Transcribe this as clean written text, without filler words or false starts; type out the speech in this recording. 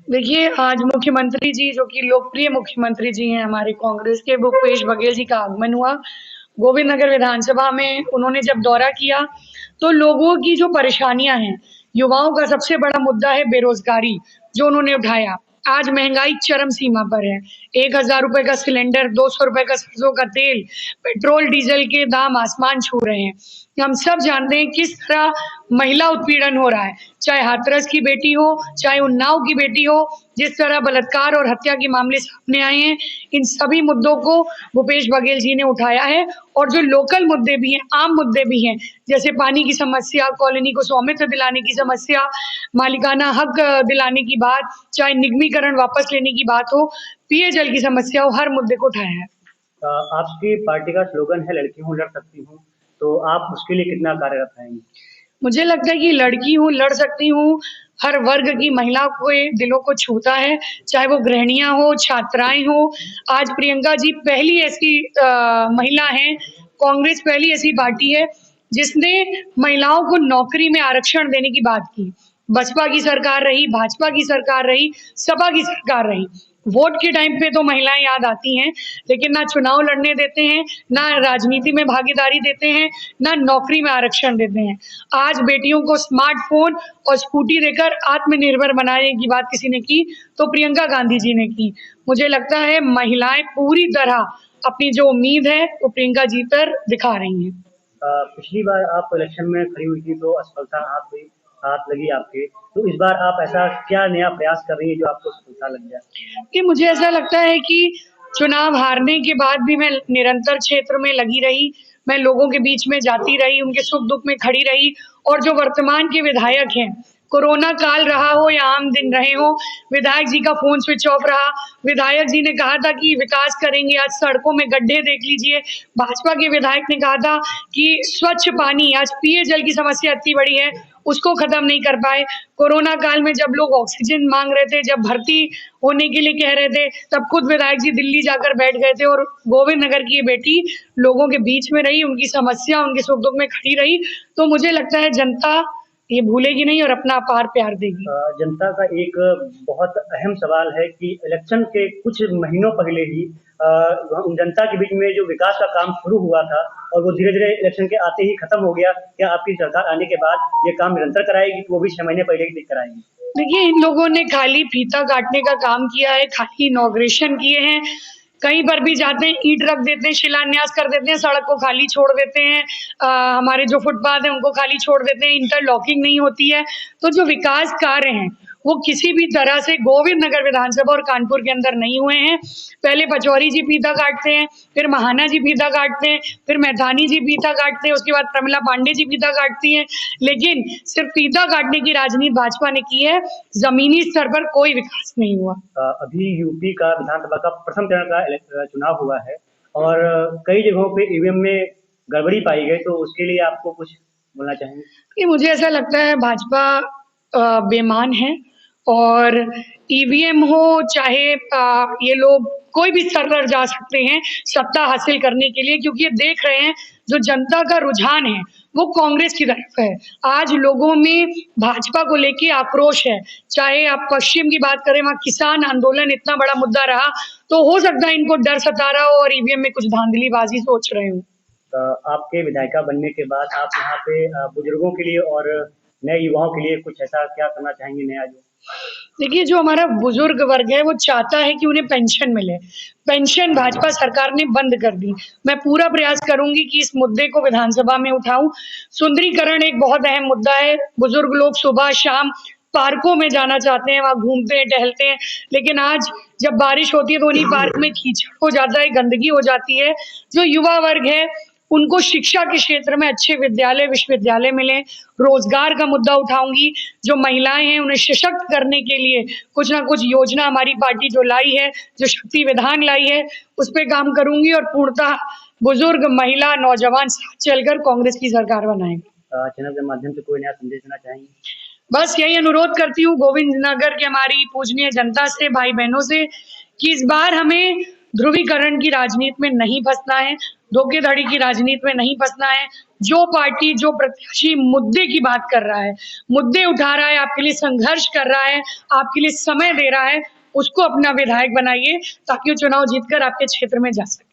देखिए, आज मुख्यमंत्री जी जो कि लोकप्रिय मुख्यमंत्री जी हैं हमारे कांग्रेस के, भूपेश बघेल जी का आगमन हुआ। गोविंद नगर विधानसभा में उन्होंने जब दौरा किया, तो लोगों की जो परेशानियाँ हैं, युवाओं का सबसे बड़ा मुद्दा है बेरोज़गारी, जो उन्होंने उठाया। आज महँगाई चरम सीमा पर है। ₹1000 का सिलेंडर, ₹200 का सरसों का तेल, पेट्रोल, डीज़ल के दाम आसमान छू रहे हैं। हम सब जानते हैं किस तरह महिला उत्पीड़न हो रहा है, चाहे हाथरस की बेटी हो, चाहे उन्नाव की बेटी हो, जिस तरह बलात्कार और हत्या के मामले सामने आए हैं, इन सभी मुद्दों को भूपेश बघेल जी ने उठाया है। और जो लोकल मुद्दे भी हैं, आम मुद्दे भी हैं, जैसे पानी की समस्या, कॉलोनी को स्वामित्व दिलाने की समस्या, मालिकाना हक दिलाने की बात, चाहे निगमीकरण वापस लेने की बात हो, पेयजल की समस्या हो, हर मुद्दे को उठाया है। आपकी पार्टी का स्लोगन है लड़की हूँ लड़ सकती हूँ, तो आप उसके लिए कितना कार्यरत रहेंगे? मुझे लगता है कि लड़की हूँ, लड़ सकती हूँ, हर वर्ग की महिला के दिलों को छूता है, चाहे वो गृहिणियाँ हों, छात्राएँ हों। आज प्रियंका जी पहली ऐसी महिला हैं, कांग्रेस पहली ऐसी पार्टी है, जिसने महिलाओं को नौकरी में आरक्षण देने की बात की। बसपा की सरकार रही, भाजपा की सरकार रही, सपा की सरकार रही। वोट के टाइम पे तो महिलाएं याद आती हैं, लेकिन ना चुनाव लड़ने देते हैं, ना राजनीति में भागीदारी देते हैं, ना नौकरी में आरक्षण देते हैं। आज बेटियों को स्मार्टफोन और स्कूटी देकर आत्मनिर्भर बनाने की बात किसी ने की, तो प्रियंका गांधी जी ने की। मुझे लगता है महिलाएं पूरी तरह अपनी जो उम्मीद है वो प्रियंका जी पर दिखा रही हैं। पिछली बार आप इलेक्शन में खड़ी हुई थी तो असफलता हाथ लगी आपके, तो इस बार आप ऐसा क्या नया प्रयास कर रही है जो आपको सफलता लग जाए? कि मुझे ऐसा लगता है कि चुनाव हारने के बाद भी मैं निरंतर क्षेत्र में लगी रही, मैं लोगों के बीच में जाती रही, उनके सुख-दुःख में खड़ी रही। और जो वर्तमान के विधायक हैं, कोरोना काल रहा हो या आम दिन रहे हों, विधायक जी का फ़ोन स्विच ऑफ रहा। विधायक जी ने कहा था कि विकास करेंगे, आज सड़कों में गड्ढे देख लीजिए। भाजपा के विधायक ने कहा था कि स्वच्छ पानी, आज पेयजल की समस्या इतनी बड़ी है, उसको खत्म नहीं कर पाए। कोरोना काल में जब लोग ऑक्सीजन मांग रहे थे, जब भर्ती होने के लिए कह रहे थे, तब खुद विधायक जी दिल्ली जाकर बैठ गए थे और गोविंद नगर की ये बेटी लोगों के बीच में रही, उनकी समस्या, उनके सुख दुख में खड़ी रही। तो मुझे लगता है जनता ये भूलेगी नहीं और अपना अपार प्यार देगी। जनता का एक बहुत अहम सवाल है कि इलेक्शन के कुछ महीनों पहले ही जनता के बीच में जो विकास का काम शुरू हुआ था और वो धीरे-धीरे इलेक्शन के आते ही खत्म हो गया। क्या आपकी सरकार आने के बाद ये काम निरंतर कराएगी, वो भी 6 महीने पहले ही कराएगी? देखिए, इन लोगों ने खाली फीता काटने का काम किया है, खाली इनॉग्रेशन किए हैं। कहीं पर भी जाते हैं, ईंट रख देते हैं, शिलान्यास कर देते हैं, सड़क को खाली छोड़ देते हैं। हमारे जो फुटपाथ हैं, उनको खाली छोड़ देते हैं, इंटरलॉकिंग नहीं होती है। तो जो विकास कार्य हैं, वो किसी भी तरह से गोविंद नगर विधानसभा और कानपुर के अंदर नहीं हुए हैं। पहले पचौरी जी फीता काटते हैं, फिर महाना जी फीता काटते हैं, फिर मैथानी जी फीता काटते हैं, उसके बाद प्रमिला पांडे जी फीता काटती हैं। लेकिन सिर्फ फीता काटने की राजनीति भाजपा ने की है, जमीनी स्तर पर कोई विकास नहीं हुआ। अभी यूपी का विधानसभा का प्रथम चरण का चुनाव हुआ है और कई जगहों पे ईवीएम में गड़बड़ी पाई गई, तो उसके लिए आपको कुछ बोलना चाहेंगे? कि मुझे ऐसा लगता है भाजपा बेईमान है और ईवीएम हो चाहे ये लोग कोई भी स्तर पर जा सकते हैं सत्ता हासिल करने के लिए, क्योंकि ये देख रहे हैं जो जनता का रुझान है वो कांग्रेस की तरफ है। आज लोगों में भाजपा को लेके आक्रोश है, चाहे आप पश्चिम की बात करें, वहाँ किसान आंदोलन इतना बड़ा मुद्दा रहा, तो हो सकता है इनको डर सता रहा हो और ईवीएम में कुछ धांधलीबाजी सोच रहे हो। आपके विधायिका बनने के बाद आप यहाँ पे बुजुर्गों के लिए और नए युवाओं के लिए कुछ ऐसा क्या करना चाहेंगे नया जो? देखिए, जो हमारा बुजुर्ग वर्ग है वो चाहता है कि उन्हें पेंशन मिले। पेंशन भाजपा सरकार ने बंद कर दी। मैं पूरा प्रयास करूंगी कि इस मुद्दे को विधानसभा में उठाऊं। सुंदरीकरण एक बहुत अहम मुद्दा है। बुजुर्ग लोग सुबह शाम पार्कों में जाना चाहते हैं, वहाँ घूमते हैं, टहलते हैं, लेकिन आज जब बारिश होती है तो उन्हीं पार्क में कीचड़ हो जाता है, गंदगी हो जाती है। जो युवा वर्ग है उनको शिक्षा के क्षेत्र में अच्छे विद्यालय, विश्वविद्यालय मिलें। रोजगार का मुद्दा उठाऊंगी। जो महिलाएं हैं उन्हें सशक्त करने के लिए कुछ ना कुछ योजना हमारी पार्टी जो लाई है, जो शक्ति विधान लाई है, उस पर काम करूंगी और पूर्णतः बुजुर्ग, महिला, नौजवान साथ चलकर कांग्रेस की सरकार बनाएंगे। चैनल के माध्यम से कोई नया संदेश देना चाहेंगे? बस यही अनुरोध करती हूँ गोविंद नगर के हमारी पूजनीय जनता से, भाई बहनों से, कि इस बार हमें ध्रुवीकरण की राजनीति में नहीं फंसना है, धोखेधड़ी की राजनीति में नहीं फंसना है। जो पार्टी, जो प्रत्याशी मुद्दे की बात कर रहा है, मुद्दे उठा रहा है, आपके लिए संघर्ष कर रहा है, आपके लिए समय दे रहा है, उसको अपना विधायक बनाइए ताकि वो चुनाव जीतकर आपके क्षेत्र में जा सके।